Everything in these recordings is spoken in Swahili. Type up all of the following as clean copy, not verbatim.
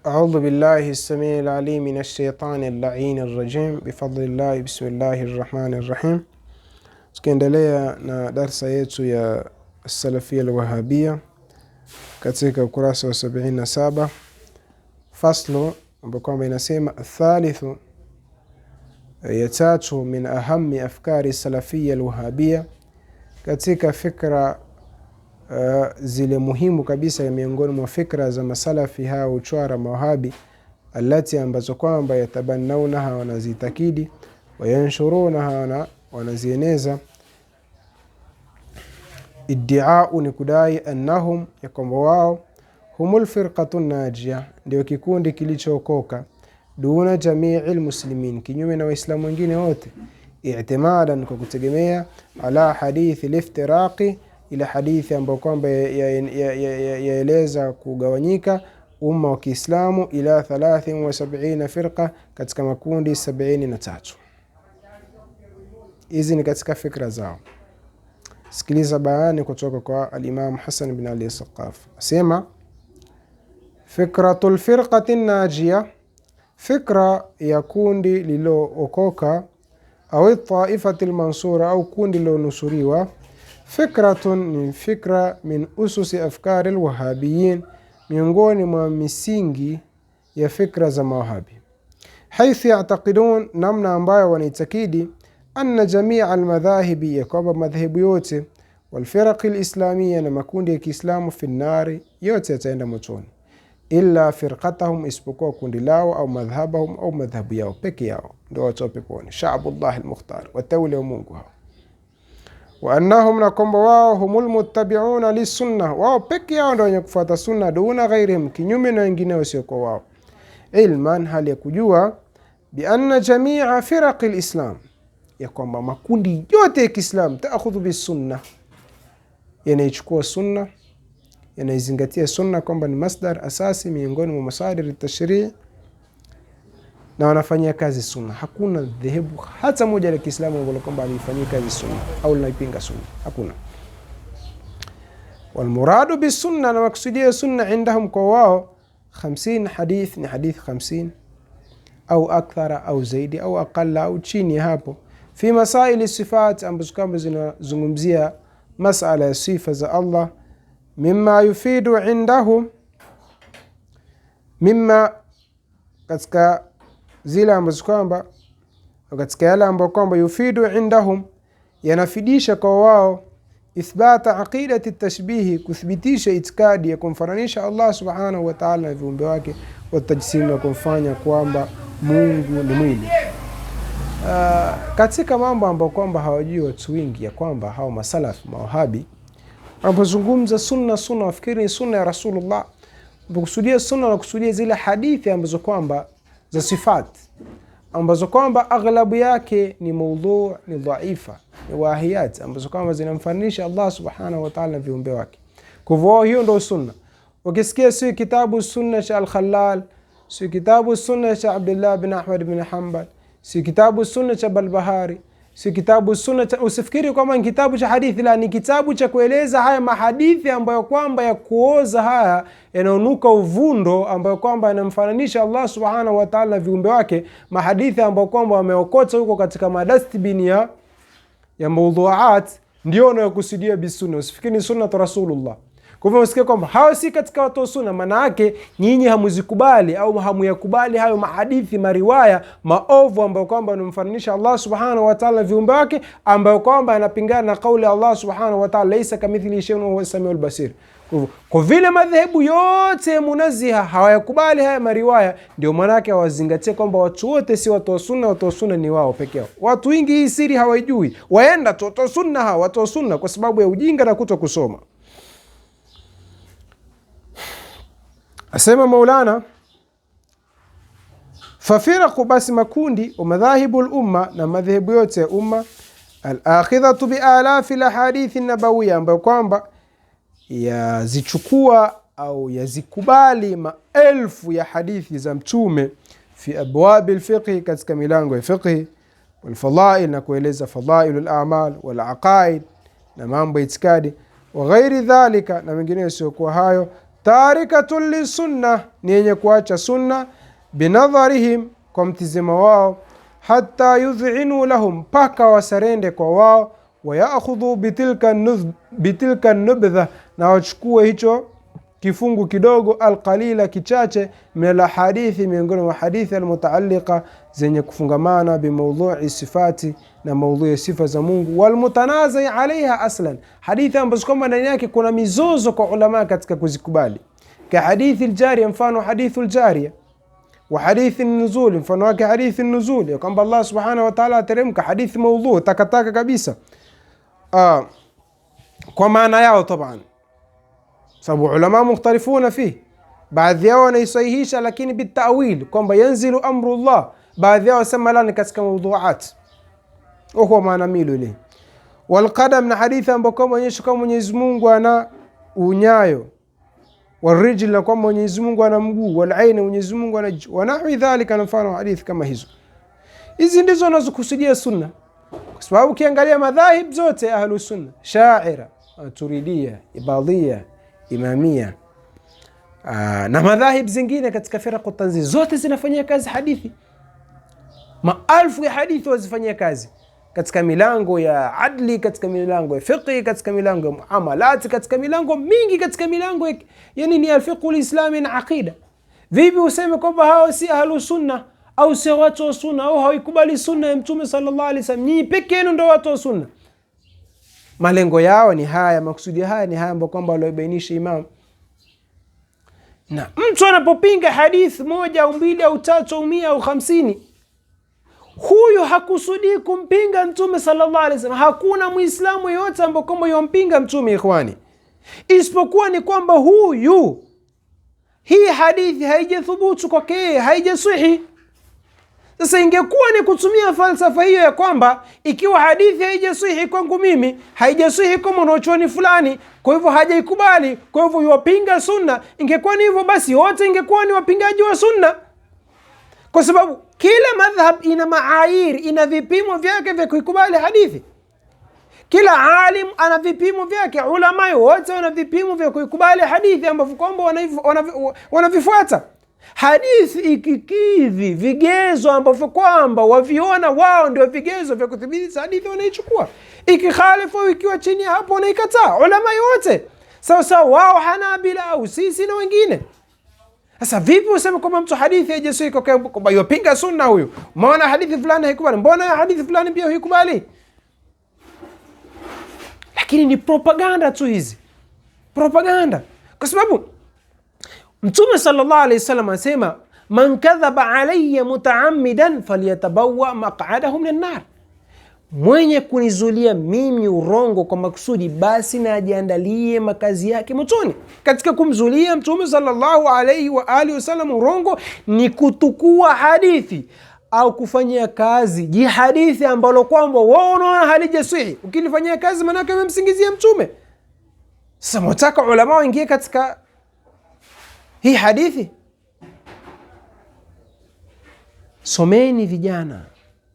أعوذ بالله السميع العليم من الشيطان اللعين الرجيم بفضل الله بسم الله الرحمن الرحيم. Tukiendelea na darsa yetu ya Salafia al-Wahabia katika ukurasa wa 77 faslu ambapo kwamba inasema athalithu ya tatu min ahammi afkari Salafia al-Wahabia, katika fikra zile muhimu kabisa ya miongoni mwa fikra za masalafi hao uchwara mawahabi, alati ambazo kwamba yatabannaunaha, wanazitakidi, wayanshurunaha, wanazieneza. Iddiau ni kudai annahum, ya kwamba wao humul firqatun najia, ndio kikundi kilichookoka, duna jami'il muslimin, kinyume na waislamu wengine wote, i'timadan, kwa kutegemea, ala hadithi liftiraqi, ila hadithi ambayo kwamba yaeleza kugawanyika umma wa Kiislamu ila 73 firqa, katika makundi 73. Hizi ni katika fikra zao. Sikiliza bayani kutoka kwa al-Imam Hassan bin Ali Saqaf. Asema fikratul firqati najia, fikra ya kundi lilookoka, au taifati al-mansura, au kundi lilonusuriwa. Fikratun ni fikra min ususi afkari al-wahabiyin, miongoni mwa misingi ya fikra za mawahabi. Haithu ya'taqidun, namna ambayo wanaitakidi, anna jamia al-madhahibi, ya kwamba madhehebu yote, walfiraqi al-islamiyya, na makundi ya Kiislamu, fi nnari, yote yataenda motoni, illa firqatahum, isipokuwa kundi lao, au madhhabahum, au madhhabu yao peke yao ndio watu peponi. Sha'bullah al-mukhtar, wateule wa Mungu hao. Wa annahum, na kwamba wao, humul muttabi'una lisunna, wao peke yao ndio wenye kufuata sunna, duna ghairihim, kinyume na wengine wasiokuwa wao. Ilman, hali ya kujua, bi anna jami'a firaqi al-islam, ya kwamba makundi yote ya Kiislamu, ta'khudhu bis sunna, yanaichukua sunna, yanaizingatia sunna kwamba ni masdar asasi miongoni mwa masadir at-tashri', na wanafanyia kazi sunna. Hakuna dhehebu hata moja la Kiislamu ambalo kwamba alifanyia kazi sunna au linaipinga sunna, hakuna. Wal muradu bis sunna, na maksudia sunna indahum kwa wao, 50 hadith, ni hadith 50 au akthara au zaidi au aqalla au chini hapo, fi masaili sifat, ambazo kama zinazungumzia masala ya sifa za Allah, mimma yufidu indahum, mimma, katika zile ambazo kwamba, katika yale ambayo kwamba yufidu indahum, yanafidisha kwa wao, ithbata aqidati tashbihi, kuthibitisha itikadi ya kumfananisha Allah subhanahu wa ta'ala na viumbe wake, wa tajsim, na kumfanya kwamba Mungu ni mwili. Katika mambo ambayo kwamba hawajui watu wengi, ya kwamba hao masalaf mawahabi wanapozungumza sunna wafikiri ni sunna ya Rasulullah. Kusudia sunna na kusudia zile hadithi ambazo kwamba za sifat, ambazo kwamba aghlabu yake ni maudhu, ni dhaifa, ni wahiyat, ambazo kwamba zinamfanisha Allah subhanahu wa ta'ala na viumbe wake. Kwa hivyo hiyo ndio sunna. Ukisikia si kitabu sunna cha al-Khallal, si kitabu sunna cha Abdullah bin Ahmad bin Hanbal, si kitabu sunna cha Balbahari, si kitabu sunna cha, usifikiri kwamba ni kitabu cha hadithi, la, ni kitabu cha kueleza haya mahadithi ambayo kwamba ya kuoza, haya yanaonuka uvundo, ambayo kwamba yanamfananisha Allah subhanahu wa ta'ala na viumbe wake, mahadithi ambayo kwamba wameokota huko katika madastibini ya mawdhu'at, ndio wanayokusudia bisunna. Usifikiri ni sunna ya Rasulullah. Kwa hivyo usikie kwamba hao si katika watu wa sunna, maana yake nyinyi hamuzikubali au hamuyakubali hayo mahadithi mariwaya maovu ambayo kwamba yanamfananisha Allah subhanahu wa ta'ala viumbe wake, ambayo kwamba yanapingana na kauli ya Allah subhanahu wa ta'ala, laysa kamithlihi shay'un wa huwa as-sami'ul basir. Kwa vile madhehebu yote munazziha hawayakubali haya mariwaya, ndio maana yake hawazingatie kwamba watu wote si watu wa sunna, watu wa sunna ni wao peke yao. Watu wengi hii siri hawajui, waenda tu watu wa sunna, hawa watu wa sunna, kwa sababu ya ujinga na kutokusoma. Asema Maulana, fafiraqu, basi makundi, wa madhahibu al-umma, na madhehebu yote ya umma, al-akhidhatu bi alafi al-ahadithi an-nabawiyya, ambayo kwamba yazichukua au yazikubali maelfu ya hadithi za mtume, fi abwab al-fiqh, katika milango ya fiqh, wal fadail, na kueleza fadail al-a'mal wal aqaid, na mambo ya itikadi, wa ghairi dhalika, na mengineyo sio kwa hayo, tarikatun lisunna, ni yenye kuacha sunna, binadharihim, kwa mtizamo wao, hatta yudhinu lahum, paka wasarende kwa wao, wayakhudhu bitilka nubdha, na wachukue hicho kifungu kidogo, alqalila, kichache, min alhadithi, miongoni mwa hadithi, almutaalliqa, zenye kufungamana bimaudhui sifati, na maudhui sifa za Mungu, walmutanazai alaiha aslan, hadithi ambazo kwamba ndani yake kuna mizozo kwa ulama katika kuzikubali, ka hadithi aljariya, mfano hadithu aljariya, wa hadithi an-nuzul, mfano wake hadithi an-nuzul, ya kwamba Allah subhanahu wa ta'ala ateremka, hadithi maudhu takataka kabisa, kwa maana yao taban, sababu ulama mukhtalifuna fi, baadhi yao wanaisahihisha lakini bitawil, kwamba yanzilu amru Allah, baadhi yao sema la, ni katika mawdhuat, huko maana milu ile. Walqadam, na hadithi ambayo kama onyesha kama Mwenyezi Mungu ana unyayo, warijl, na kwamba Mwenyezi Mungu ana mguu, walaina, Mwenyezi Mungu ana jicho, wa nahwi dhalika, na mfano hadithi kama hizo. Hizi ndizo wanazokusudia sunna, kwa sababu ukiangalia madhahib zote ahlus sunna, Sha'ira, Turidia, Ibadhia, Imamia, na madhahib zingine katika firaqu tanzih, zote zinafanyia kazi hadithi. Maelfu ya hadithi wazifanyia kazi katika milango ya adli, katika milango ya fiqh, katika milango ya muamalat, katika milango mingi, katika milango ya nini, al-fiqh al-islami na aqida. Vipi useme kwamba hao si ahlus sunna au si watu wa sunna au hawikubali sunna ya Mtume sallallahu alaihi wasallam? Nyinyi peke yenu ndio watu wa sunna. Malengo yao ni haya, maksudi haya ni haya ambayo kwamba alibainisha Imam. Na mtu anapopinga hadithi moja au mbili au tatu au 100 au 50, huyu hakusudi kumpinga Mtume sallallahu alaihi wasallam. Hakuna Muislamu yote ambaye kwamba yompinga Mtume, ikhwani, isipokuwa ni kwamba huyu, hii hadithi haijathubutu kwake, haijaswihi. Sasa ingekuwa ni kutumia falsafa hiyo ya kwamba ikiwa hadithi haijaswihi kwangu mimi, haijaswihi kwa mwanachuoni fulani, kwa hivyo hajaikubali, kwa hivyo yuwapinga sunna, ingekuwa ni hivyo, basi wote ingekuwa ni wapingaji wa sunna, kwa sababu kila madhhab ina maayir, ina vipimo vyake vya kuikubali hadithi. Kila alim ana vipimo vyake, ulama wote wana vipimo vya kuikubali hadithi ambavyo kwamba wanavifuata. Hadithi ikikidhi vigezo ambavyo kwamba waviona wao ndio vigezo vya kudhibiti hadithi, wanaichukua. Ikikhalifu, ikiwa chini hapo, wanaikataa. Ulama wote sawa sawa, wao Hanabila au sisi na wengine. Sasa vipi useme kwamba mtu hadithi haijaswihi kwamba yopinga sunna huyu? Mbona hadithi fulani haikubali? Mbona hadithi fulani pia haikubali? Lakini ni propaganda tu hizi, propaganda, kwa sababu Mtume sallallahu alayhi wasallam asema, man kadhaba alayya mutaammidan falyatabawa maq'adahu minan nar, mwenye kunizulia mimi urongo kwa makusudi, basi na ajiandalie makazi yake motoni. Katika kumzulia Mtume sallallahu alayhi wa alihi wasallam urongo ni kutukua hadithi au kufanyia kazi jihadithi ambalo kwamba wao unaona halijaswihi. Ukilifanyia kazi, maana yake umemsingizia Mtume. Sasa mtaka ulama waingie katika hii hadithi? Someni vijana,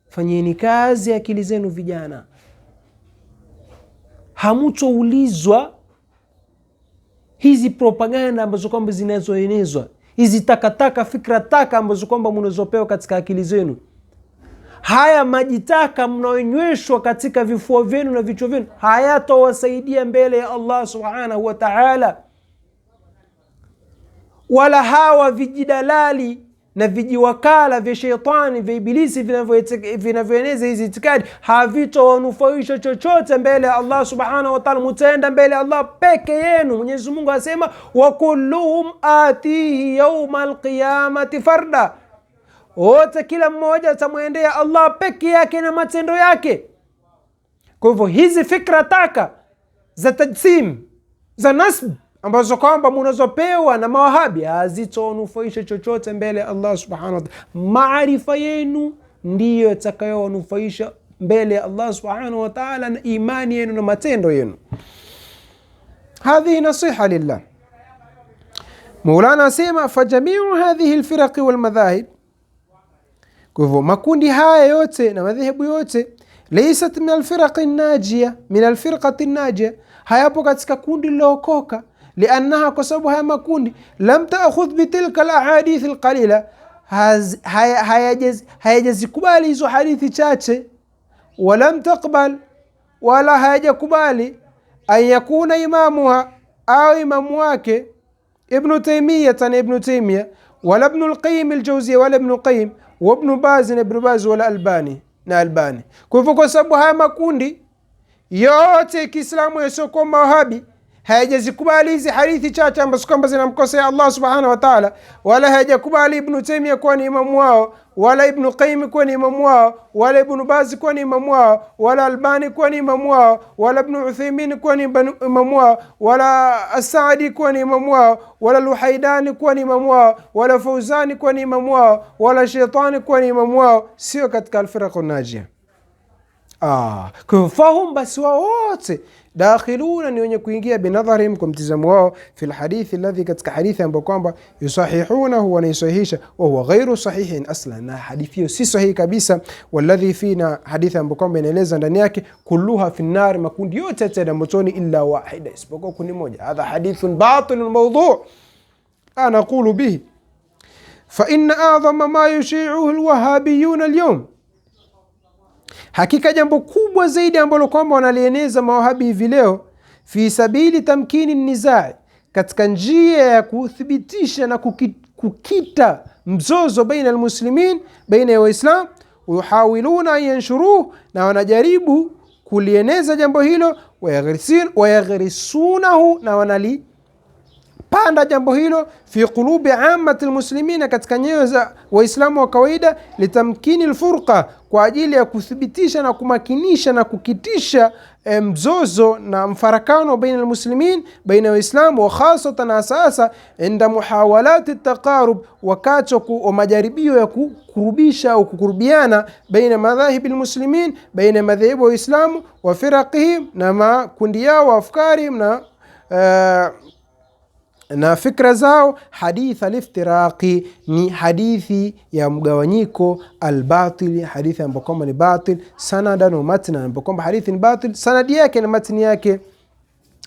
fanyeni kazi akili zenu vijana. Hamutoulizwa hizi propaganda ambazo kwamba zinazoenezwa, hizi takataka, fikra taka ambazo kwamba mnazopewa katika akili zenu. Haya majitaka mnaonyweshwa katika vifua vyenu na vichwa vyenu, hayatowasaidia mbele ya Allah subhanahu wa ta'ala. Wala hawa vijidalali na vijiwakala vya sheitani vya ibilisi vinavyoeneza hizi itikadi havitowanufaisha chochote mbele ya Allah subhanahu wa ta'ala. Mutaenda mbele ya Allah peke yenu. Mwenyezi Mungu asema, wa kulluhum atihi yawmal qiyamati farda, wote kila mmoja atamwendea Allah peke yake na matendo yake. Kwa hivyo hizi fikra taka za tajsim, za nasb ambazo kwamba mnazopewa na mawahabi hazitonufaisha chochote mbele ya Allah subhanahu wa ta'ala. Maarifa yenu ndiyo yatakayowanufaisha mbele ya Allah subhanahu wa ta'ala, na imani yenu na matendo yenu. Hadhi nasiha lillah. Maulana asema, fajamiu hadhihi alfiraqi walmadhahib, kwa hivyo makundi haya yote na madhehebu yote, laysat min alfiraqi najia, min alfirqati najia, hayapo katika kundi lilookoka, liannaha, kwa sababu haya makundi, lam ta'khudh bitilka alahadith alqalila, hayajazikubali hizo hadithi chache, walam taqbal, wala hayajakubali an yakuna imamuha, au imamu wake Ibn Taymiyyah, wala Ibn al-Qayyim al-Jawziyya, wala Ibn Qayyim, wa Ibn Baz na Ibn Baz, wala Albani. Kwa hivyo, kwa sababu haya makundi yote Kiislamu yasiokuwa Mawahabi hayajazikubali hizi hadithi chache ambazo kwamba zinamkosea Allah subhanahu wa ta'ala, wala hayajakubali Ibn Taymiyyah kuwa ni imamu wao, wala Ibn Qayyim kuwa ni imamu wao, wala Ibn Baz kuwa ni imamu wao, wala Albani kuwa ni imamu wao, wala Ibn Uthaymeen kuwa ni imamu wao, wala As-Saadi kuwa ni imamu wao, wala Luhaydani kuwa ni imamu wao, wala Fawzani kuwa ni imamu wao, wala Shaytani kuwa ni imamu wao, sio katika al-firaq an-najiyah. Kwa fahum, basi wao wote dakhiluna, ni wenye kuingia binadharihim, kwa mtizamo wao, fi alhadithi alladhi, katika hadithi ambayo kwamba yusahihunahu, wanaisahihisha, wa huwa ghairu sahihin aslan, na hadithi hiyo si sahihi kabisa. Walladhi fina, hadithi ambayo kwamba inaeleza ndani yake, kulluha fi an-nar, makundi yote yataenda motoni, illa wahida, isipokuwa kundi moja. Hadha hadithun batilun mawdhu' ana aqulu bihi, fa inna a'dhama ma yushi'uhu alwahabiyun alyawm, hakika jambo kubwa zaidi ambalo kwamba wanalieneza Mawahabi hivi leo, fi sabili tamkini nizai, katika njia ya kuthibitisha na kukita mzozo baina almuslimin, baina ya Waislam, yuhawiluna an yanshuruhu, na wanajaribu kulieneza jambo hilo, wayaghrisunahu, na wanalipanda jambo hilo, fi qulubi ammati almuslimina, katika nyoyo za Waislamu wa kawaida, litamkini alfurqa, kwa ajili ya kuthibitisha na kumakinisha na kukitisha mzozo na mfarakano baina almuslimin, baina Waislamu, wa khasatan asasa inda muhawalati taqarub, wakati wa majaribio ya kukurubisha au kukurubiana baina madhahibi almuslimin, baina madhahibu wa Waislamu, wa firaqihim, na makundi yao, wa afkarihim, na fikra zao. Hadith al-iftiraqi, ni hadithi ya mgawanyiko, al-batili, hadithi ambayo kwamba ni batil, sanadan wa matna, ambayo kwamba hadithi ni batil sanadi yake na matni yake,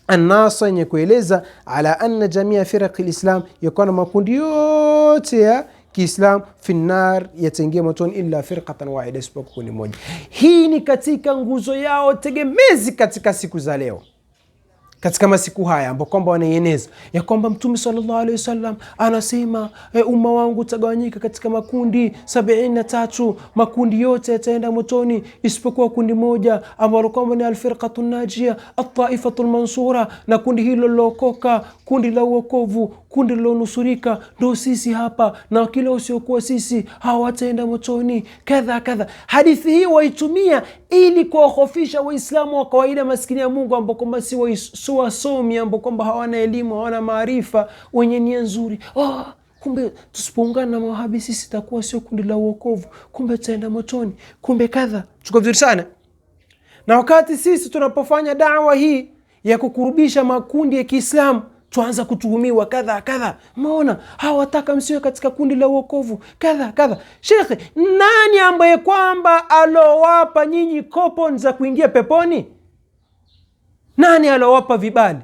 an-nasa, yenye kueleza ala anna jamia firaqi al-islam, yakuna makundi yote ya Kiislam fi an-nar, yataingia motoni, illa firqatan wahida, isipokuwa kundi moja. Hii ni katika nguzo yao tegemezi katika siku za leo, katika masiku haya ambapo kwamba wanaieneza ya kwamba Mtume sallallahu alaihi wasallam anasema, umma wangu utagawanyika katika makundi 73, makundi yote yataenda motoni isipokuwa kundi moja ambalo kwamba ni alfirqatu najia, at-taifatu al-mansura, na kundi hilo lilokoka, kundi la uokovu, kundi lilonusurika, ndio sisi hapa, na kila usiokuwa sisi hawataenda motoni, kadha kadha. Hadithi hii waitumia ili kuwahofisha Waislamu wa kawaida, maskini ya Mungu, ambao kwamba si wasomi, ambao kwamba hawana elimu, hawana maarifa, wenye nia nzuri. Kumbe tusipoungana na Mawahabi sisi takuwa sio kundi la uokovu, kumbe tutaenda motoni, kumbe kadha. Tuko vizuri sana. Na wakati sisi tunapofanya da'wa hii ya kukurubisha makundi ya Kiislamu, tuanza kutuhumiwa kadha kadha. Umeona, hawataka msiwe katika kundi la uokovu, kadha kadha. Shekhe, nani ambaye kwamba alowapa nyinyi coupon za kuingia peponi? Nani alowapa vibali?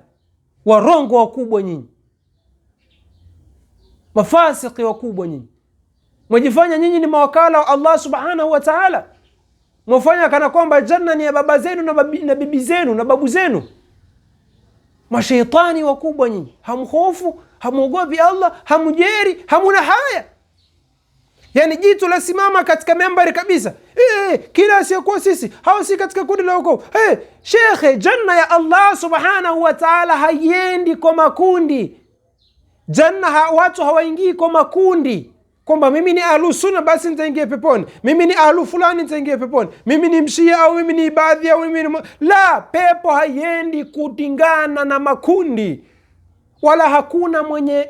Warongo wakubwa nyinyi, mafasiki wakubwa nyinyi. Mwajifanya nyinyi ni mawakala wa Allah subhanahu wa ta'ala, mwafanya kana kwamba janna ni ya baba zenu na bibi zenu na babu zenu. Mashaitani wakubwa nyinyi, hamhofu, hamuogopi Allah, hamujeri, hamuna haya. Yani jitu la simama katika membari kabisa, kila asiyokuwa sisi hao si katika kundi la wokovu. Shekhe, janna ya Allah subhanahu wa ta'ala haiendi kwa makundi. Janna watu hawaingii kwa makundi, kwamba mimi ni ahlu sunna basi nitaingia peponi, mimi ni ahlu fulani nitaingia peponi, mimi ni mshia au mimi ni ibadhi au mimi ni la. Pepo haiendi kutingana na makundi, wala hakuna mwenye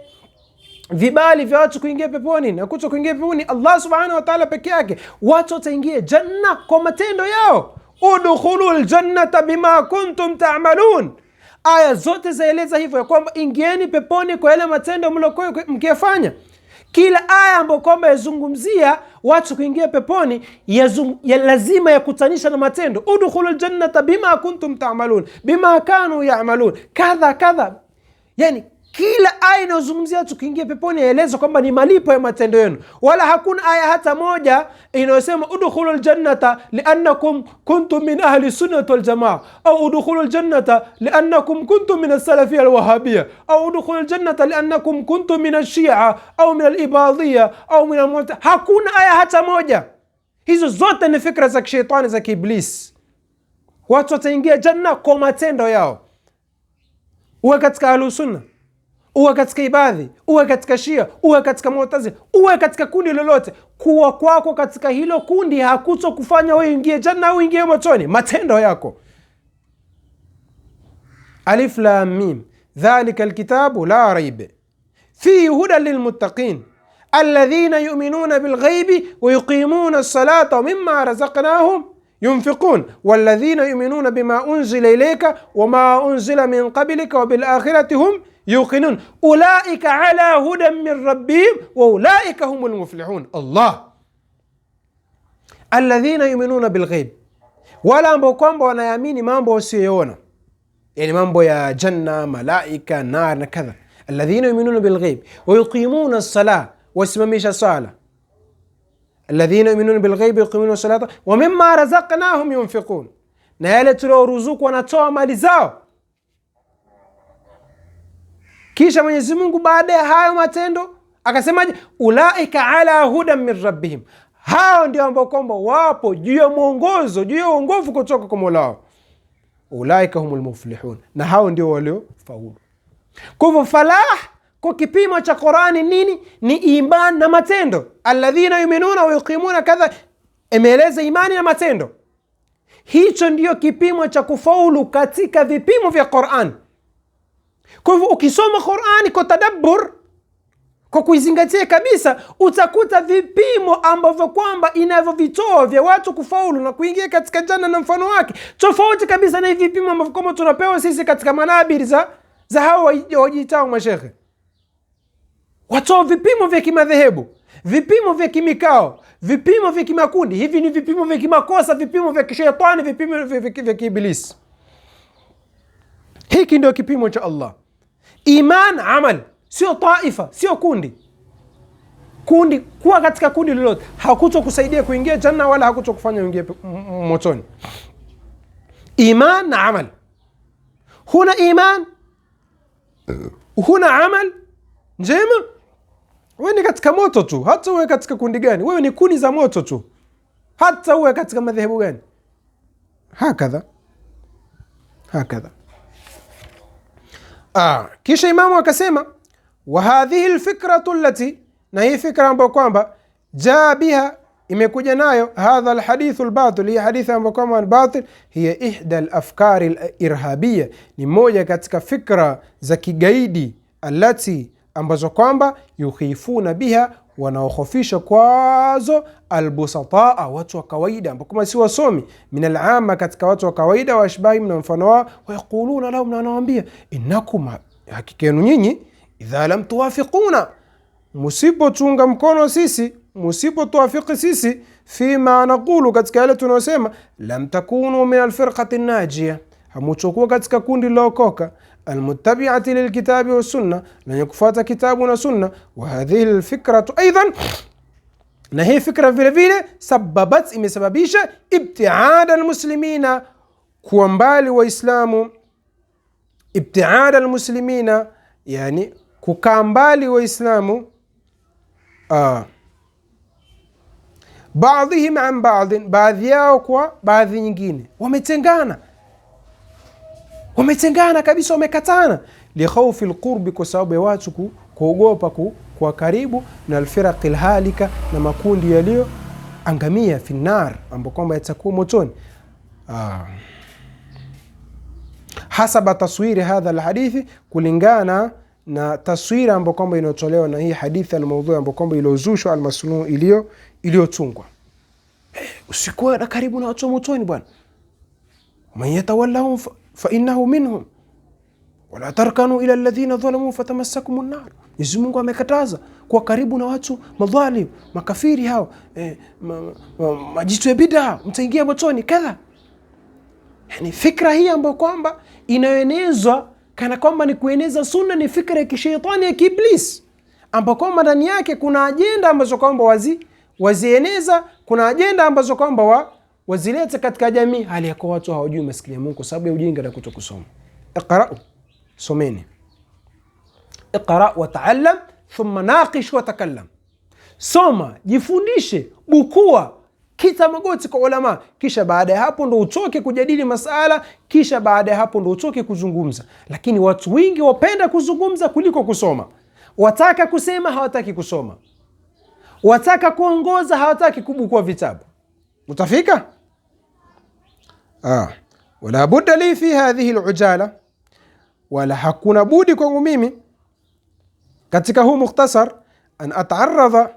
vibali vya watu kuingia peponi na kuto kuingia peponi Allah subhanahu wa ta'ala peke yake. Watu wataingia janna kwa matendo yao. Udkhulul jannata bima kuntum ta'malun. Aya zote zaeleza hivyo, ya kwamba ingieni peponi kwa yale matendo mliokuwa mkiyafanya. Kila aya ambayo kwamba yazungumzia watu kuingia peponi ya lazima yakutanisha na matendo. Udkhulul jannata bima kuntum ta'malun, bima kanu ya'malun, kadha kadha. Yani kila aya inayozungumzia tukiingia peponi yaeleza kwamba ni malipo ya matendo yenu, wala hakuna aya hata moja inayosema udkhulul jannata liannakum kuntum min ahli sunnati wal jamaa, au udkhulul jannata liannakum kuntum min as-salafiyya al-wahhabiyya, au udkhulul jannata liannakum kuntum min ash-shi'a au min al-ibadiyya au min al-mu'tazila. Hakuna aya hata moja. Hizo zote ni fikra za kishetani za kiiblis. Watu wataingia janna kwa matendo yao. Uwe katika ahlu sunna, uwe katika ibadhi, uwe katika shia, uwe katika mu'tazila, uwe katika kundi lolote, kuwa kwako katika hilo kundi hakuto kufanya wewe uingie janna au uingie motoni, matendo yako. Alif lam mim dhalika alkitabu la raiba fihi hudan lilmuttaqin alladhina yu'minuna bilghaybi wa yuqimuna as-salata wa mimma razaqnahum ينفقون والذين يؤمنون بما أنزل إليك وما أنزل من قبلك وبالآخرة هم يوقنون أولئك على هدى من ربهم وأولئك هم المفلحون. الله. الذين يؤمنون بالغيب، ولا مبقوم ونيامين مامبو سيونا، يعني مامبو يا جنة ملائكة نار كذا. الذين يؤمنون بالغيب ويقيمون الصلاة واسمميش الصلاة. الذين يؤمنون بالغيب ويقيمون الصلاة ومما رزقناهم ينفقون، na yale tulioruzuku wanatoa mali zao. Kisha Mwenyezi Mungu baada ya hayo matendo akasemaje? Ulaika ala hudan min rabbihim, hao ndio ambao kwamba wapo juu ya mwongozo, juu ya uongofu kutoka kwa Mola wao. Ulaika humul muflihun, na hao ndio waliofaulu. Kwa hivyo falah kwa kipimo cha Qur'ani nini? Ni iman na matendo. Alladhina yu'minuna wa yuqimuna kadha, imeeleza imani na matendo. Hicho ndio kipimo cha kufaulu katika vipimo vya Qur'an. Kwa hivyo ukisoma Qur'ani kwa tadabbur, kwa kuizingatia kabisa, utakuta vipimo ambavyo kwamba inavyovitoa vya watu kufaulu na kuingia katika janna na mfano wake tofauti kabisa na hivi vipimo ambavyo kama tunapewa sisi katika manabiri za hao wajitao mashekhe. Watoa vipimo vya kimadhehebu, vipimo vya kimikao, vipimo vya kimakundi. Hivi ni vipimo vya kimakosa, vipimo vya kishetani, vipimo vya kiibilisi. Hiki ndio kipimo cha Allah. Iman amal, sio taifa, sio kundi. Kuwa katika kundi lolote hakuto kusaidia kuingia janna wala hakuto kufanya uingie motoni. Iman na amal. Huna iman, huna amal njema, wewe ni katika moto tu. Hata uwe katika kundi gani, wewe ni kuni za moto tu. Hata uwe katika madhehebu gani. Hakadha. Kisha imamu akasema wa hadhihi alfikratu allati, na hii fikra ambayo kwamba jaa biha, imekuja nayo hadha alhadithu albatil, hii hadithi ambayo kwamba ni batil, hiya ihda alafkari alirhabiyya, ni moja katika fikra za kigaidi, allati, ambazo kwamba yukhifuna biha, wanaokhofisha kwazo albusataa, watu wa kawaida ambao kama si wasomi, min alama, katika watu wa kawaida, wa ashbahim, na mfano wao, wayaquluna lahum, na wanawaambia innakum, hakika yenu nyinyi, idha lam tuwafiquna, musipotunga mkono sisi, musipotuwafiki sisi, fima naqulu, katika yale tunaosema, lam takunu min alfirqati najia, hamuchukua katika kundi lilookoka, almuttabi'ati lilkitabi wa sunna, na kufuata kitabu na sunna. Wa hadhihi alfikratu aidan, na hii fikra vile vile, sababat, imesababisha ibtiada almuslimina, kuwa mbali waislamu, ibtiada almuslimina, yani kukaa mbali waislamu, baadhihim an baadhin, baadhi yao kwa baadhi nyingine, wametengana kabisa, wamekatana. Li khawfi alqurbi, kwa sababu ya watu kuogopa kwa karibu na alfiraq alhalika, na makundi yaliyo angamia, fi nar, ambapo kwamba yatakuwa motoni. Hasaba taswiri hadha alhadithi, kulingana na taswira ambapo kwamba inotolewa na hii hadithi almawdhu, ambapo kwamba ilozushwa almasnuu, iliyotungwa. Usikuwa na karibu na watu motoni bwana. Man yatawallahum fa innahu minhum wala tarkanu ila alladhina dhalamu fatamassakumun nar. Mwenyezi Mungu amekataza kuwa karibu na watu madhalim, makafiri hao, majitu ya bid'a, mtaingia motoni kadha. Yani fikra hii ambayo kwamba inaenezwa kana kwamba ni kueneza sunna ni fikra ya kishaitani ya kiiblis, ambapo kwamba ndani yake kuna ajenda ambazo kwamba wazieneza, kuna ajenda ambazo kwamba wazileta katika jamii, hali ya kuwa watu hawajui maskini ya Mungu kwa sababu ya ujinga na kutokusoma. Iqra, someni. Iqra wa ta'allam thumma naqish wa takallam. Soma, jifundishe, bukua, kita magoti kwa ulama, kisha baada ya hapo ndo utoke kujadili masala, kisha baada ya hapo ndo utoke kuzungumza. Lakini watu wengi wapenda kuzungumza kuliko kusoma. Wataka kusema, hawataki kusoma. Wataka kuongoza, hawataki kubukua vitabu. Utafika? Wala budda li fi hadhihi al-ujala, wala hakuna budi kwangu mimi katika huu mukhtasar an ata'arradha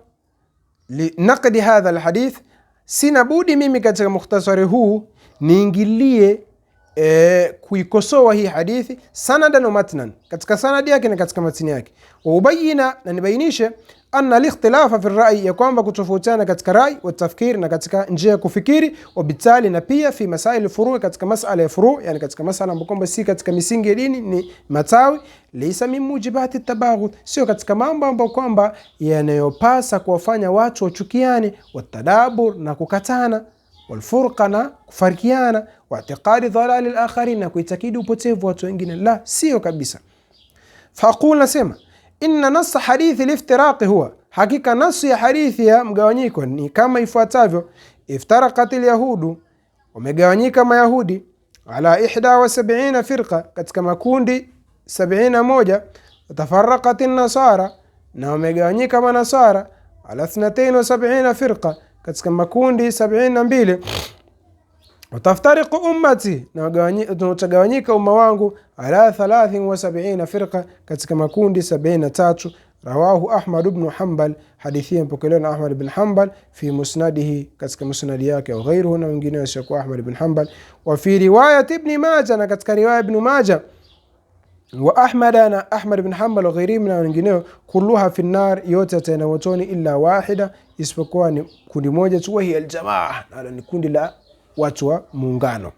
li naqdi hadha al-hadith. Sina budi mimi katika mukhtasari huu niingilie kuikosoa hii hadithi sanadan wa matnan, katika sanadi yake na katika matini yake, wa ubayina, na nibainishe anna al-ikhtilafa fi ar-ra'yi, ya kwamba kutofautiana katika rai wa tafkiri, na katika njia ya kufikiri, wa bitali, na pia fi masail furu', katika masala ya furu', yani katika masala ambayo kwamba si katika misingi ya dini, ni matawi, laysa min mujibati at-tabaghud, sio katika mambo ambayo kwamba yanayopasa kuwafanya watu wachukiane, watadabur, na kukatana, walfurqa, na kufarikiana, wa i'tiqadi dhalal al-akharin, na kuitakidi upotevu watu wengine. La, sio kabisa. Faqul, nasema inna nassa hadithi al-iftiraqi huwa, hakika nasu ya hadithi ya mgawanyiko ni kama ifuatavyo: iftaraqat al-yahudu, wamegawanyika mayahudi, ala 71 firqa, katika makundi 71, watafarraqat an-nasara, na wamegawanyika manasara, ala 72 firqa, katika makundi 72, wataftariqu ummati, na utagawanyika umma wangu, ala 73 firqa, katika makundi 73. Rawahu Ahmad ibn Hanbal, hadithi mpokelewa na Ahmad ibn Hanbal fi musnadihi, katika musnadi yake, au ghairuhu, na wengine wasiokuwa Ahmad ibn Hanbal. Wa fi riwayat ibn Majah, na katika riwaya ibn Majah, wa Ahmad, na Ahmad ibn Hanbal, wa ghairihi, na wengineo, kulluha fi an-nar, yote tena motoni, illa wahida, isipokuwa ni kundi moja tu, hiya al-jamaa, na ni kundi la watu wa muungano.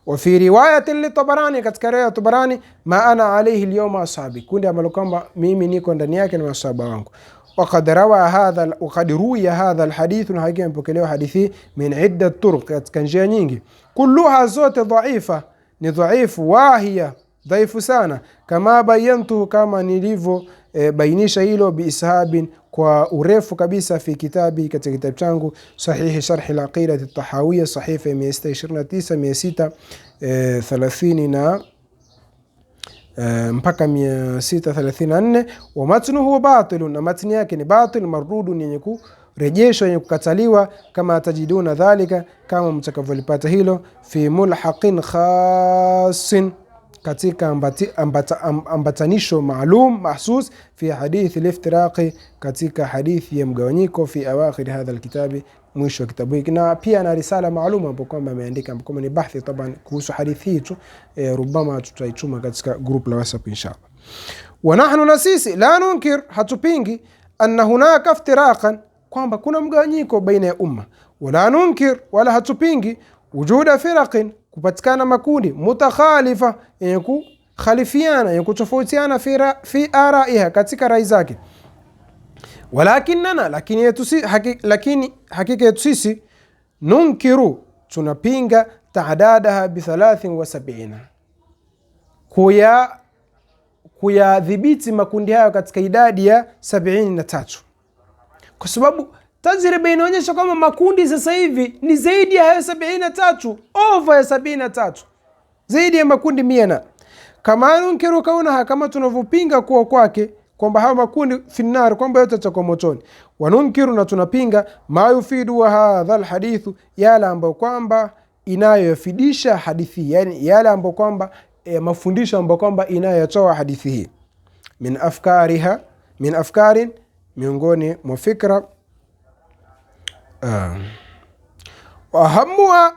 Wa fi riwayatin li Tabarani, katika riwaya Tabarani, ma ana alayhi al-yawma ashabi, kundi ambalo kwamba mimi niko ndani yake na masahaba wangu. Waqad ruwiya hadha al-hadith, na hakika mpokelewa hadithi min iddat turuq, katika njia nyingi, kulluha zote dhaifa, ni dhaifu, wahiya, dhaifu sana, kama bayantu, kama nilivyo bainisha hilo, biishabin, kwa urefu kabisa, fi kitabi, katika kitabu changu, sahihi sharh al-aqida at-tahawiyya, sahifa 629 630 na mpaka 634. Wa matnuhu batil, na matni yake ni batil, mardudun, yenye kurejeshwa, yenye kukataliwa, kama tajiduna dhalika, kama mtakavyolipata hilo, fi mulhaqin khasin, katika ambatanisho maalum mahsus, fi hadithi al-iftiraqi, katika hadithi ya mgawanyiko, fi awakhir hadha al-kitabi, mwisho wa kitabu hiki. Na pia na risala maalum ambapo kwamba ameandika, ambapo ni bahthi taban kuhusu hadithi hii tu, rubama tutaituma katika group la WhatsApp inshallah. Wa nahnu nasisi la nunkir, hatupingi, anna hunaka iftiraqan, kwamba kuna mgawanyiko baina ya umma, wala nunkir, wala hatupingi, wujuda firaqin, kupatikana makundi, mutakhalifa, yenye kukhalifiana, yenye kutofautiana, fi araiha, katika rai zake. Walakinana, lakini hakika yetu sisi, nunkiru, tunapinga, ta'dadaha bi 73, kuyadhibiti makundi hayo katika idadi ya 73, kwa sababu tajriba inaonyesha kama makundi sasa hivi ni zaidi ya 73, over ya 73, zaidi ya makundi 100. Kama nunkiru kaunaha, kama tunavyopinga kuwa kwake, kwamba hawa makundi finnar, kwamba yote yatakuwa motoni. Wa nunkiru, na tunapinga, ma yufidu wa hadha alhadithu, yale ambayo kwamba inayofidisha hadithi, yani yale ambayo kwamba mafundisho ambayo kwamba inayotoa hadithi hii, min afkarin, miongoni mwa fikra, wahamua,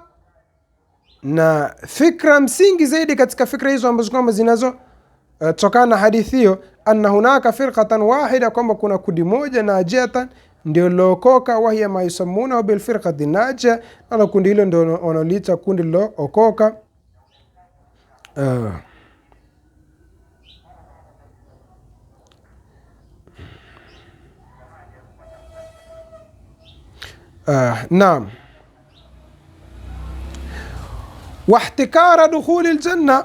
na fikra msingi zaidi katika fikra hizo ambazo kwamba zinazo tokana na hadithi hiyo, anna hunaka firqatan wahida, kwamba kuna kundi moja, najatan, ndio lookoka, wahiya ma yusammuna bil firqati najia, na kundi hilo ndio wanaliita kundi lookoka. Naam. Wahtikara dukhuli aljanna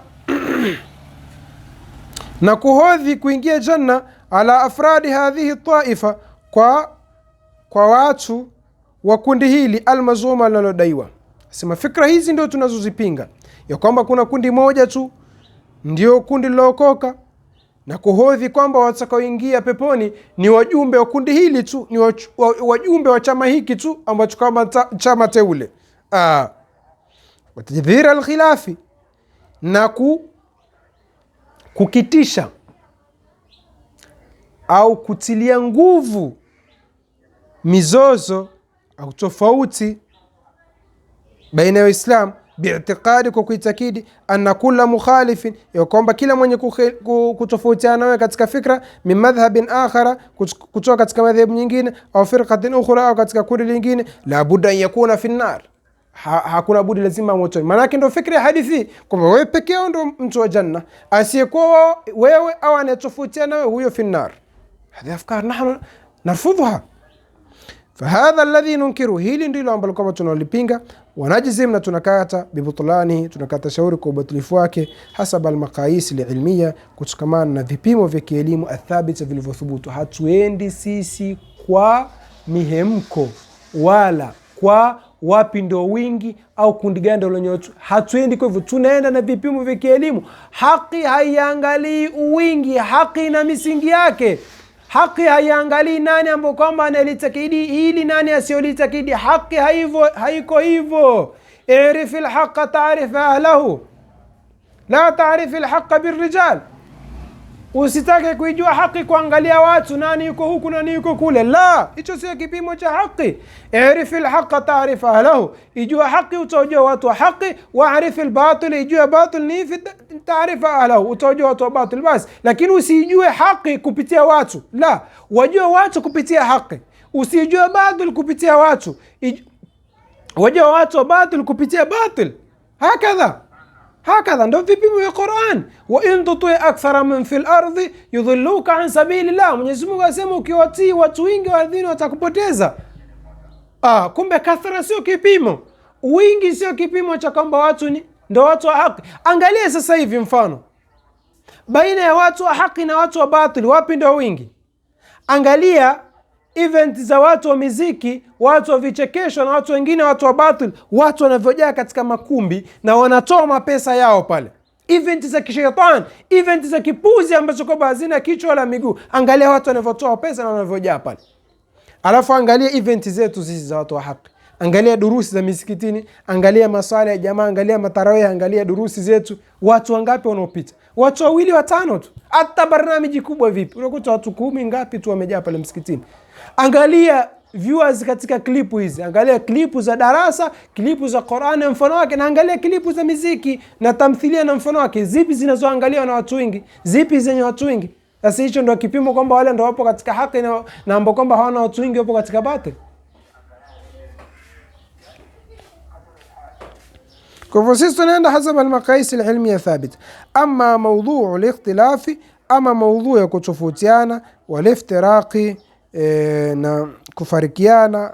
na kuhodhi kuingia janna, ala afradi hadhihi taifa, kwa watu wa kundi hili, almazuma linalodaiwa. Sema fikra hizi ndio tunazozipinga, ya kwamba kuna kundi moja tu ndio kundi lilokoka, na kuhodhi kwamba watakaoingia peponi ni wajumbe wa kundi hili tu, ni wajumbe wa chama hiki tu ambacho kama chama teule. Watadhira alkhilafi, na kukitisha au kutilia nguvu mizozo au tofauti baina ya Uislamu, bi'tiqadi, kwa kuitakidi, anna kulla mukhalifin, ya kwamba kila mwenye kutofautiana nawe katika fikra, min madhhabin akhara, kutoka katika madhhabu nyingine, au firqatin ukhra, au katika kundi lingine, la budda an yakuna fi an-nar, hakuna budi, lazima motoni. Maana yake ndio fikra ya hadithi kwamba wewe pekee yako ndio mtu wa janna, asiyekuwa wewe au anayetofautiana nawe huyo fi an-nar. Hadi afkar nahnu narfudhuha. Fahadha alladhi nunkiru, hili ndilo ambalo kwamba tunalipinga. Wanajizim, na tunakata bibutlani, tunakata shauri kwa ubatilifu wake, hasaba almaqayis alilmiya, kutokamana na vipimo vya kielimu athabita, vilivyothubutu. Hatuendi sisi kwa mihemko wala kwa wapi ndio wingi au kundi gani ndio lenye watu. Hatuendi kwa hivyo, tunaenda na vipimo vya kielimu. Haki haiangalii uwingi, haki na misingi yake. Haki haiangalii nani ambao kwamba analitakidi hili, nani asiyolitakidi. Haki haiko hivyo. I'rif al-haqqa ta'rif ahlahu, la ta'rif al-haqqa birrijal. Usitake kuijua haki kuangalia watu, nani yuko huku nani yuko kule. La, hicho sio kipimo cha haki. I'rif al-haqqa ta'rif ahlahu, ijua haki utajua watu wa haki. Wa'rif al-batil, ijua batil ni fi ta'rif ahlahu, utajua watu wa batil basi. Lakini usijue haki kupitia watu, la, wajua watu kupitia haki. Usijue batil kupitia watu, wajua watu wa batil kupitia batil. Hakadha ndio vipimo vya Qur'an. Wa in tuti akthara min fil ardi yudhilluka an sabilillah, Mwenyezi Mungu asema ukiwatii watu wengi wa ardhini watakupoteza. Kumbe kathara sio kipimo, wingi sio kipimo cha kwamba watu ndio watu wa haki. Angalia sasa hivi mfano baina ya watu wa haki na watu wa batili, wapi ndio wingi? Angalia event za watu wa muziki, watu wa vichekesho na watu wengine, watu wa batil, watu wanavyojaa katika makumbi na wanatoa mapesa yao pale. Event za kishetani, event za kipuzi ambazo kwa hazina kichwa wala miguu. Angalia watu wanavyotoa pesa na wanavyojaa pale. Alafu angalia event zetu sisi za watu wa haki. Angalia durusi za misikitini, angalia maswala ya jamaa, angalia matarawih, angalia durusi zetu. Watu wangapi wanaopita? Watu 2 watano tu. Hata barnamiji kubwa vipi, unakuta watu 10 ngapi tu wamejaa pale msikitini. Angalia viewers katika klipu hizi, angalia klipu za darasa, klipu za Qur'an mfano wake, na angalia klipu za muziki na tamthilia na mfano wake. Zipi zinazoangaliwa na watu wengi, zipi zenye watu wengi? Sasa hicho ndio kipimo kwamba wale ndio wapo katika haki na ambao kwamba hawana watu wengi wapo katika batili. Kwa hivyo sisi tunaenda hasaba al-maqayis al-ilmiya thabit. Ama mawdhu' al-ikhtilafi, ama mawdhu' ya kutofautiana, wal-iftiraqi, na kufarikiana,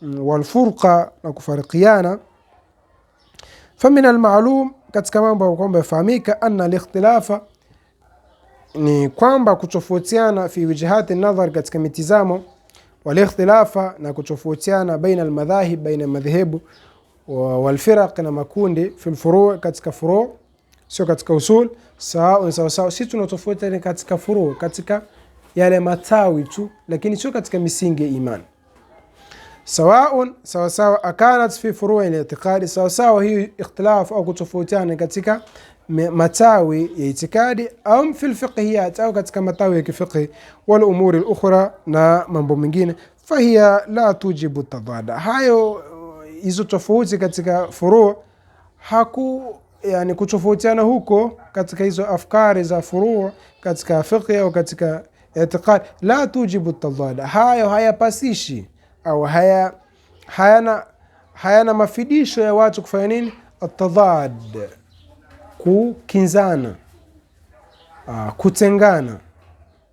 wal-furqa, na kufarikiana, famin al-ma'lum, katika mambo kwamba yafahamika, anna al-ikhtilafa, ni kwamba kutofautiana, fi wijhati an-nadhar, katika mitizamo, wal-ikhtilafa, na kutofautiana baina al-madhahib, baina madhehebu, walfiraq, na makundi, fi al-furu', katika furu', sio katika usul. Sawa, sisi tunatofautiana katika furu', katika yale matawi tu, lakini sio katika misingi ya imani. Sawa akanat fi furu' al-i'tiqadi, sawa hii ikhtilaf au kutofautiana katika matawi ya itikadi, au fi al-fiqhiyat, au katika matawi ya kifiqhi, wal umur al-ukhra, na mambo mengine, fahiya la tujibu tadada. Hayo hizo tofauti katika furu' yani kutofautiana huko katika hizo afkari za furu' katika fiqh au katika i'tiqad, la tujibu tadada. Hayo hayapasishi au hayana mafidisho ya watu kufanya nini? Atadad, kukinzana, kutengana,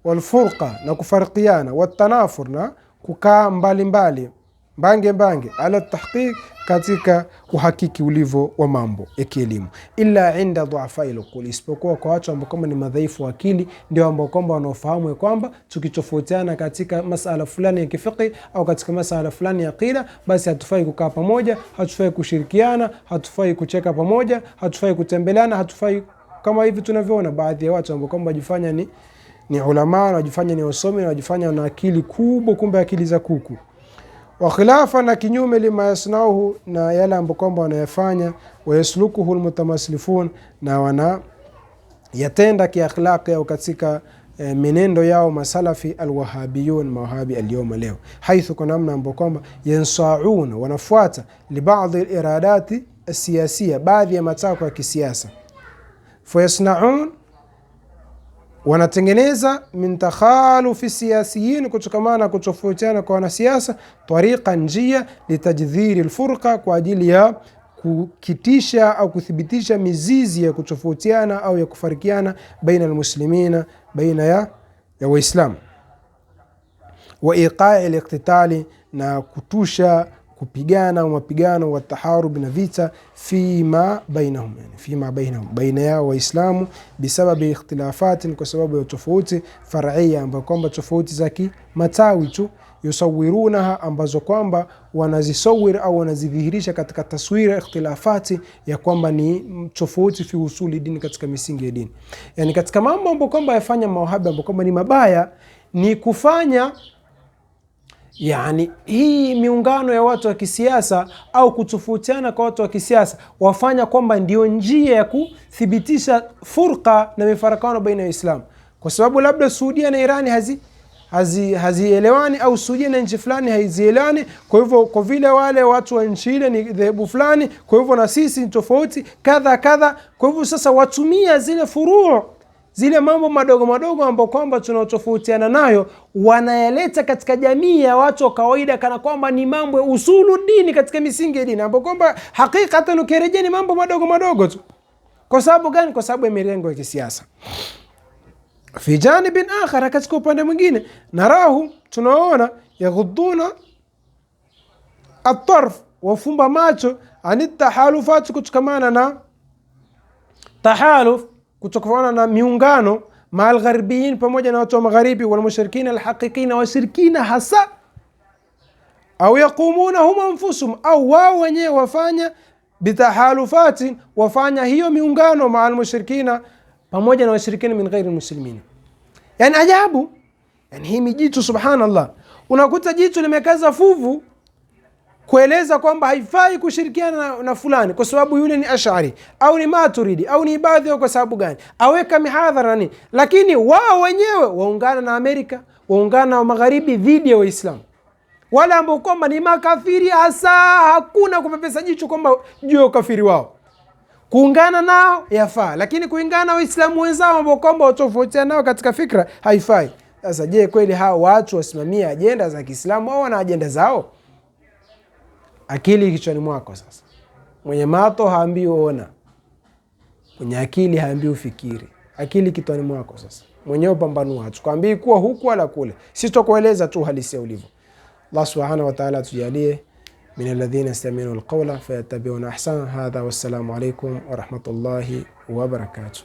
walfurqa, na kufarikiana, watanafur, na kukaa mbali mbali, mbange ala tahqiq, katika uhakiki ulivyo wa mambo ya kielimu. Illa inda dhu'afa al-uqul, isipokuwa kwa watu ambao kama ni madhaifu wa akili, ndio ambao kwamba wanaofahamu kwamba tukitofautiana katika masala fulani ya kifiqh au katika masala fulani ya aqida, basi hatufai kukaa pamoja, hatufai kushirikiana, hatufai kucheka pamoja, hatufai kutembeleana, hatufai kama hivi tunavyoona baadhi ya watu ambao kwamba wajifanya ni ulama, wajifanya ni wasomi, wajifanya na akili kubwa, kumbe akili za kuku. Wa khilafa, na kinyume lima yasnauhu, na yale ambayo kwamba wanayafanya, wa yaslukuhu almutamasilifun, na wana yatenda kiakhlaqi au katika menendo yao masalafi alwahabiyun, mawahabi alyoma leo, haithu kwa namna ambayo kwamba yansaun, wanafuata li baadhi aliradati asiyasiya, baadhi ya matakwa ya kisiasa, fa yasnaun, wanatengeneza min takhalufi siyasiyin, kutokamana kutofautiana kwa wanasiasa, tariqa, njia, litajdhiri alfurqa, kwa ajili ya kukitisha au kuthibitisha mizizi ya kutofautiana au ya kufarikiana baina almuslimina, baina ya waislamu, wa iqa'i aliqtitali, na kutusha kupigana au mapigano, wa taharub, na vita, fima bainahum, yani fima bainahum, baina yao waislamu, bisababi ikhtilafatin, kwa sababu ya tofauti far'iyya, ambapo kwamba tofauti za kimatawi tu, yusawirunaha, ambazo kwamba wanazisawir au wanazidhihirisha katika taswira ikhtilafati ya kwamba ni tofauti fi usuli dini, katika misingi ya dini. Yani katika mambo ambapo kwamba yafanya mawahabi ambapo kwamba ni mabaya, ni kufanya yani hii miungano ya watu wa kisiasa au kutofautiana kwa watu wa kisiasa, wafanya kwamba ndio njia ya kuthibitisha furqa na mifarakano baina ya Uislamu, kwa sababu labda Saudia na Irani hazielewani, au Saudia na nchi fulani hazielewani, kwa hivyo kwa vile wale watu wa nchi ile ni dhehebu fulani, kwa hivyo na sisi ni tofauti kadha kadha. Kwa hivyo sasa watumia zile furuu, zile mambo madogo madogo ambayo kwamba tunatofautiana nayo, wanayaleta katika jamii ya watu wa kawaida, kana kwamba ni mambo ya usulu dini, katika misingi ya dini, ambapo kwamba hakika ukirejea ni mambo madogo madogo tu. Kwa sababu gani? Kwa sababu ya mirengo ya kisiasa. Fi janibin akhar, katika upande mwingine, narahu, tunaona, yaghudduna at-tarf, wafumba macho, anitahalufat, kutokamana na tahaluf, kutokana na miungano, maal gharibiyin, pamoja na watu wa magharibi, wal mushrikina alhaqiqina, washirikina hasa, au yaqumuna hum anfusum, au wao wenyewe wafanya bitahalufatin, wafanya hiyo miungano maal mushrikina, pamoja na washirikina min ghairi muslimina. Yani ajabu, yani hii mijitu, subhanallah, unakuta jitu limekaza fuvu kueleza kwamba haifai kushirikiana na fulani kwa sababu yule ni Ash'ari au ni Maturidi au ni Ibadhi, au kwa sababu gani, aweka mihadhara nini, lakini wao wenyewe waungana na Amerika, waungana na magharibi dhidi ya Waislamu, wale ambao kwamba ni makafiri hasa. Hakuna kupepesa jicho kwamba juu ya ukafiri wao, kuungana nao yafaa, lakini kuingana na Waislamu wenzao ambao kwamba watofautiana nao katika fikra haifai. Sasa je, kweli hao watu wasimamia ajenda za Kiislamu au wana ajenda zao? Akili kichwani mwako. Sasa mwenye mato haambii ona, mwenye akili haambii ufikiri. Akili kichwani mwako. Sasa mwenyewe pambanua, tukwambii kuwa huku wala kule, sisi tutakueleza tu halisi ulivyo. Allah subhanahu wa ta'ala tujalie min alladhina yastami'una alqawla fayattabi'una ahsana. Hadha wassalamu alaykum wa rahmatullahi wa barakatuh.